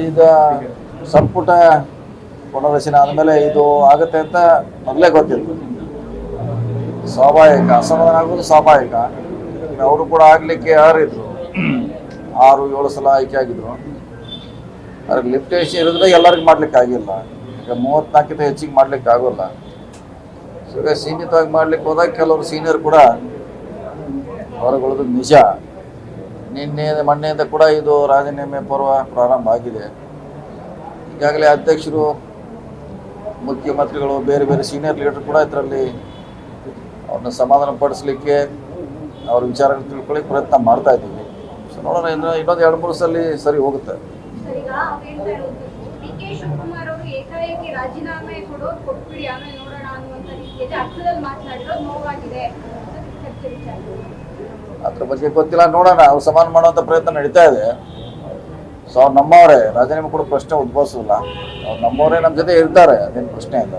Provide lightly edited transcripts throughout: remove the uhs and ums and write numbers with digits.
ಈಗ ಸಂಪುಟ ಪುನರ್ರಚನೆ ಆದಮೇಲೆ ಇದು ಆಗುತ್ತೆ ಅಂತ ಮೊದಲೇ ಗೊತ್ತಿತ್ತು. ಸ್ವಾಭಾವಿಕ ಅಸಮಾಧಾನ ಆಗೋದು ಸ್ವಾಭಾವಿಕ. ಅವರು ಕೂಡ ಆಗಲಿಕ್ಕೆ ಯಾರಿದ್ರು 6-7 ಸಲ ಆಯ್ಕೆ ಆಗಿದ್ರು. ಅದ್ರ ಲಿಮಿಟೇಷನ್ ಇರೋದ್ರೆ ಎಲ್ಲರಿಗೂ ಮಾಡ್ಲಿಕ್ಕೆ ಆಗಿಲ್ಲ. ಈಗ 34ಕ್ಕಿಂತ ಹೆಚ್ಚಿಗೆ ಮಾಡ್ಲಿಕ್ಕೆ ಆಗೋಲ್ಲ. ಸೊ ಈಗ ಸೀಮಿತವಾಗಿ ಮಾಡ್ಲಿಕ್ಕೆ ಹೋದಾಗ ಕೆಲವರು ಸೀನಿಯರ್ ಕೂಡ ಹೊರಗೊಳ್ಳೋದು ನಿಜ. ಮೊನ್ನೆಯಿಂದ ಕೂಡ ಇದು ರಾಜೀನಾಮೆ ಪರ್ವ ಪ್ರಾರಂಭ ಆಗಿದೆ. ಈಗಾಗಲೇ ಅಧ್ಯಕ್ಷರು, ಮುಖ್ಯಮಂತ್ರಿಗಳು, ಬೇರೆ ಬೇರೆ ಸೀನಿಯರ್ ಲೀಡರ್ ಕೂಡ ಇದರಲ್ಲಿ ಅವ್ರನ್ನ ಸಮಾಧಾನ ಪಡಿಸ್ಲಿಕ್ಕೆ, ಅವ್ರ ವಿಚಾರಗಳು ತಿಳ್ಕೊಳ್ಳಿ ಪ್ರಯತ್ನ ಮಾಡ್ತಾ ಇದ್ದೀವಿ. ಸೊ ನೋಡೋಣ, ಇನ್ನೊಂದು 2-3 ಸಲ ಸರಿ ಹೋಗುತ್ತೆ. ಅದ್ರ ಬಗ್ಗೆ ಗೊತ್ತಿಲ್ಲ, ನೋಡೋಣ. ಅವ್ರು ಸಮಾನ ಮಾಡುವಂಥ ಪ್ರಯತ್ನ ನಡೀತಾ ಇದೆ. ಸೊ ಅವ್ರು ನಮ್ಮವರೇ, ರಾಜೀನಾಮೆ ಕೂಡ ಪ್ರಶ್ನೆ ಉದ್ಭವಿಸೋದಿಲ್ಲ. ಅವ್ರು ನಮ್ಮವರೇ ನಮ್ಮ ಜೊತೆ ಇರ್ತಾರೆ, ಅದೇನು ಪ್ರಶ್ನೆ ಇಲ್ಲ.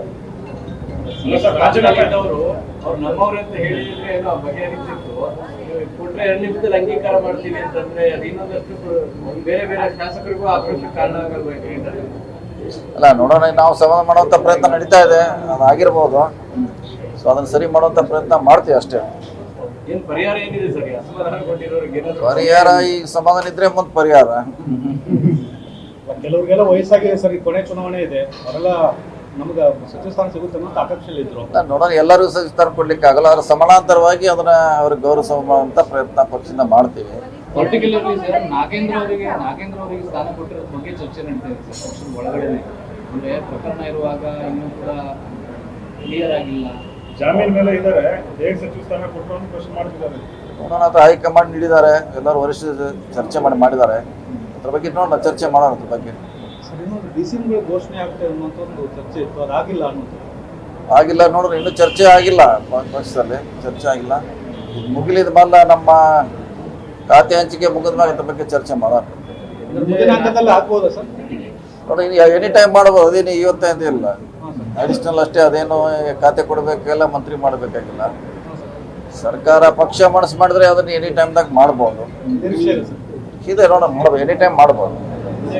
ಅಲ್ಲ ನೋಡೋಣ, ನಾವು ಸಮಾಧಾನ ಮಾಡುವಂಥ ಪ್ರಯತ್ನ ನಡೀತಾ ಇದೆ. ಅದು ಆಗಿರ್ಬೋದು. ಸೊ ಅದನ್ನು ಸರಿ ಮಾಡುವಂಥ ಪ್ರಯತ್ನ ಮಾಡ್ತೀವಿ ಅಷ್ಟೇ. ಪರಿಹಾರ ಈ ಸಮಾಧಾನ ಇದ್ರೆ ಮುಂದೆ ಪರಿಹಾರ. ಕೆಲವರಿಗೆಲ್ಲ ವಯಸ್ಸಾಗಿದೆ ಸರ್, ಕೊನೆ ಚುನಾವಣೆ ಇದೆ, ಅವರೆಲ್ಲ ನಮ್ಗೆ ಸಚಿವ ಸ್ಥಾನ ಸಿಗುತ್ತೆ ಅನ್ನೋ ಆಕಾಂಕ್ಷೆಯಲ್ಲಿ ಇದ್ರು. ನೋಡೋಣ, ಎಲ್ಲರಿಗೂ ಸಚಿವ ಸ್ಥಾನ ಕೊಡ್ಲಿಕ್ಕೆ ಆಗಲ್ಲ. ಅದರ ಸಮಾನಾಂತರವಾಗಿ ಅದನ್ನ ಅವ್ರಿಗೆ ಗೌರವ ಮಾಡುವಂತ ಪ್ರಯತ್ನ ಪಕ್ಷದಿಂದ ಮಾಡ್ತೀವಿ. ಪರ್ಟಿಕ್ಯುಲರ್ಲಿ ಸರ್ ನಾಗೇಂದ್ರ ಅವರಿಗೆ ಸ್ಥಾನ ಕೊಟ್ಟಿರೋದ್ರ ಬಗ್ಗೆ ಚರ್ಚೆ ನಡೀತಾ ಇದೆ ಸರ್ ಪಕ್ಷದ ಒಳಗಡೆ. ಅಂದ್ರೆ ಪ್ರಕರಣ ಇರುವಾಗ ಇನ್ನೂ ಕೂಡ ಕ್ಲಿಯರ್ ಆಗಿಲ್ಲ, ಜಾಮೀನ್ ಮೇಲೆ ಇದ್ದಾರೆ, ಹೇಗೆ ಸಚಿವ ಸ್ಥಾನ ಕೊಟ್ಟರು ಅಂತ ಪ್ರಶ್ನೆ ಮಾಡ್ತಿದ್ದಾರೆ. ನೋಡೋಣ, ಅದು ಹೈಕಮಾಂಡ್ ನೀಡಿದ್ದಾರೆ, ಎಲ್ಲರೂ ವರಿಷ್ಠ ಚರ್ಚೆ ಮಾಡಿದ್ದಾರೆ. ಅದ್ರ ಬಗ್ಗೆ ನೋಡೋಣ, ಚರ್ಚೆ ಮಾಡೋಣ ಅದ್ರ ಬಗ್ಗೆ. ಡಿಸಿಎಂಗಳು ಘೋಷಣೆ ಆಗ್ತದೆ ಅನ್ನೋಂಥ ಒಂದು ಚರ್ಚೆ ಇತ್ತು, ಅದಾಗಿಲ್ಲ ಅನ್ನೋದು. ಆಗಿಲ್ಲ, ನೋಡೋಣ, ಇನ್ನೂ ಚರ್ಚೆ ಆಗಿಲ್ಲ. ಪಕ್ಷದಲ್ಲಿ ಚರ್ಚೆ ಆಗಿಲ್ಲ. ಇದು ಮುಗಿಲಿದ ಮೇಲೆ ನಮ್ಮ ಖಾತೆ ಹಂಚಿಕೆ ಮುಗಿದ ಮೇಲೆ ಅದ್ರ ಬಗ್ಗೆ ಚರ್ಚೆ ಮಾಡೋಣ. ಆಗ್ಬೋದಾ ಸರ್? ನೋಡಿ, ಎನಿ ಟೈಮ್ ಮಾಡ್ಬೋದು, ಅದೇನು ಇವತ್ತೇ ಅಂತ ಇಲ್ಲ. ಅಡಿಷನಲ್ ಅಷ್ಟೇ, ಅದೇನು ಖಾತೆ ಕೊಡಬೇಕಿಲ್ಲ, ಮಂತ್ರಿ ಮಾಡಬೇಕಾಗಿಲ್ಲ. ಸರ್ಕಾರ ಪಕ್ಷ ಮನಸ್ಸು ಮಾಡಿದ್ರೆ ಅದನ್ನ ಎನಿ ಟೈಮ್ದಾಗ ಮಾಡ್ಬೋದು. ಇದೆ ನೋಡೋಣ, ಮಾಡ್ಬೋದು, ಎನಿ ಟೈಮ್ ಮಾಡ್ಬೋದು.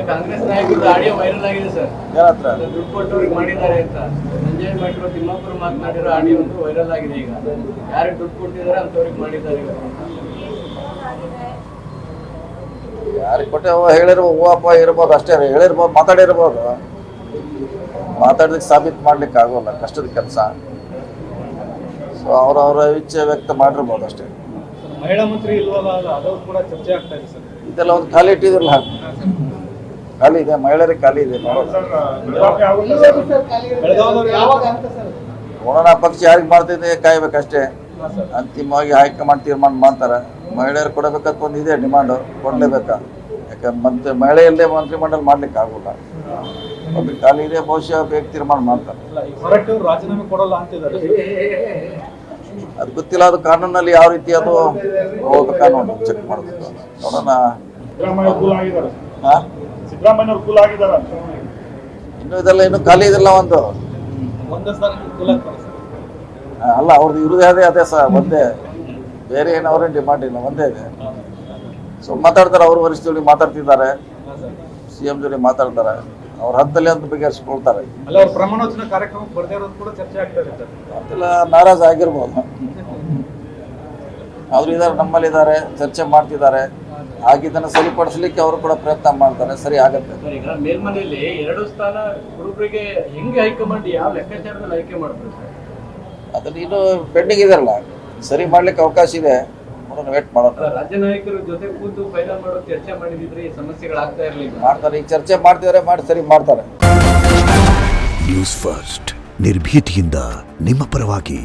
ಕಾಂಗ್ರೆಸ್ ನಾಯಕರು ಆಡಿಯೋ ವೈರಲ್ ಆಗಿದೆ ಸರ್. ಏನತ್ರ ದುಡ್ಡು ಕೊಟ್ಟವ್ರಿಗೆ ಮಾಡಿದ್ದಾರೆ ಅಂತ ಸಂಜಯ್ ಭಟ್ರು, ತಿಮ್ಮಾಪುರ ಮಾತನಾಡಿರೋ ಆಡಿಯೋ ಒಂದು ವೈರಲ್ ಆಗಿದೆ. ಈಗ ಯಾರಿಗೆ ದುಡ್ಡು ಕೊಟ್ಟಿದ್ದಾರೆ ಅಂತವ್ರಿಗೆ ಮಾಡಿದ್ದಾರೆ. ಯಾರಿಗೆ ಕೊಟ್ಟೆ ಹೇಳಿರ್ಬೋದು, ಹೂವಪ್ಪ ಇರ್ಬೋದು, ಅಷ್ಟೇ ಹೇಳಿರ್ಬೋದು, ಮಾತಾಡಿರ್ಬೋದು. ಮಾತಾಡೋದಕ್ಕೆ ಸಾಬೀತು ಮಾಡ್ಲಿಕ್ಕೆ ಆಗೋಲ್ಲ, ಕಷ್ಟದ ಕೆಲಸ. ಸೊ ಅವರವರ ಇಚ್ಛೆ ವ್ಯಕ್ತ ಮಾಡಿರ್ಬೋದು ಅಷ್ಟೇ. ಮಹಿಳಾ ಮಂತ್ರಿ ಇಲ್ವಲ್ಲ, ಅದು ಕೂಡ ಚರ್ಚೆ ಆಗ್ತಾ ಇದೆ ಸರ್. ಇದೆಲ್ಲ ಒಂದು ಖಾಲಿ ಇಟ್ಟಿದ್ರಲ್ಲ, ಖಾಲಿ ಇದೆ, ಮಹಿಳೆಯರಿಗೆ ಖಾಲಿ ಇದೆ. ನೋಡೋಣ, ಪಕ್ಷ ಯಾರಿಗೆ ಮಾಡ್ತಿದೆ ಕಾಯ್ಬೇಕಷ್ಟೇ. ಅಂತಿಮವಾಗಿ ಹೈಕಮಾಂಡ್ ತೀರ್ಮಾನ ಮಾಡ್ತಾರೆ. ಮಹಿಳೆಯರು ಕೊಡಬೇಕಂತ ಒಂದು ಇದೆ ಡಿಮಾಂಡು, ಕೊಡಲೇಬೇಕಾ. ಯಾಕಂದ್ರೆ ಮಹಿಳೆಯಲ್ಲೇ ಮಂತ್ರಿಮಂಡಲ ಮಾಡ್ಲಿಕ್ಕೆ ಆಗೋಲ್ಲ. ಒಂದು ಖಾಲಿ ಇದೆ, ಬಹುಶಃ ಬೇಗ ತೀರ್ಮಾನ ಮಾಡ್ತಾರೆ. ರಾಜೀನಾಮೆ ಕೊಡಲ್ಲ ಅಂತಿದ್ದಾರೆ. ಅದು ಗೊತ್ತಿಲ್ಲ, ಅದು ಕಾನೂನಲ್ಲಿ ಯಾವ ರೀತಿ ಅದು ಹೋಗ್ಬೇಕು, ಕಾನೂನು ಚೆಕ್ ಮಾಡಬೇಕು. ನೋಡೋಣ. ಇನ್ನು ಇದೆಲ್ಲ ಇನ್ನು ಖಾಲಿ ಇದೆಲ್ಲ ಒಂದು ಅಲ್ಲ, ಅವ್ರದ್ದು ಇರೋದೇ ಅದೇ ಒಂದೇ, ಬೇರೆ ಏನು ಅವ್ರೇನು ಡಿಮಾಂಡ್ ಇಲ್ಲ, ಒಂದೇ ಇದೆ. ಸೊ ಮಾತಾಡ್ತಾರೆ, ಅವರು ವರಿಷ್ಠ ಜೋಡಿ ಮಾತಾಡ್ತಿದ್ದಾರೆ, CM ಜೋಡಿ ಮಾತಾಡ್ತಾರೆ, ಅವ್ರ ಹತ್ತಲ್ಲಿ ಅಂತ ಬಗೆಹರಿಸ್ಕೊಳ್ತಾರೆ. ಪ್ರಮಾಣವಚನ ಕಾರ್ಯಕ್ರಮಕ್ಕೆ ಬರ್ದೇ ಇರೋದು ಕೂಡ ಚರ್ಚೆ ಆಗ್ತಾ ಇದೆ. ಅದೆಲ್ಲ ನಾರಾಜ್ ಆಗಿರ್ಬೋದು. ಅವರು ಇದ್ದಾರೆ, ನಮ್ಮಲ್ಲಿದ್ದಾರೆ, ಚರ್ಚೆ ಮಾಡ್ತಿದ್ದಾರೆ. ಆಗಿದ್ದನ್ನು ಸರಿಪಡಿಸ್ಲಿಕ್ಕೆ ಅವರು ಕೂಡ ಪ್ರಯತ್ನ ಮಾಡ್ತಾರೆ, ಸರಿ ಆಗತ್ತೆ. ಈಗ ಮೇಲ್ಮನೆಯಲ್ಲಿ 2 ಸ್ಥಾನ ಹುಡುಗರಿಗೆ ಹೆಂಗೆ ಹೈಕಮಾಂಡ್ ಯಾವ ಲೆಕ್ಕಾಚಾರದಲ್ಲಿ ಆಯ್ಕೆ ಮಾಡ್ತಾರೆ? ಅದನ್ನ ಇನ್ನೂ ಪೆಂಡಿಂಗ್ ಇದೆಯಲ್ಲ, ಸರಿ ಮಾಡ್ಲಿಕ್ಕೆ ಅವಕಾಶ ಇದೆ. ನೋಡೋಣ, ವೇಟ್ ಮಾಡೋಣ. ರಾಜ್ಯ ನಾಯಕರ ಜೊತೆ ಕೂತು ಫೈನಲ್ ಮಾಡೋ ಚರ್ಚೆ ಮಾಡಿದ್ರೆ ಈ ಸಮಸ್ಯೆಗಳಾಗ್ತಾ ಇರಲಿಲ್ಲ. ಮಾಡ್ತಾರೆ, ಈಗ ಚರ್ಚೆ ಮಾಡ್ತಿದ್ದಾರೆ, ಸರಿ ಮಾಡ್ತಾರೆ. ನ್ಯೂಸ್ ಫಸ್ಟ್, ನಿರ್ಭೀತಿಯಿಂದ ನಿಮ್ಮ ಪರವಾಗಿ.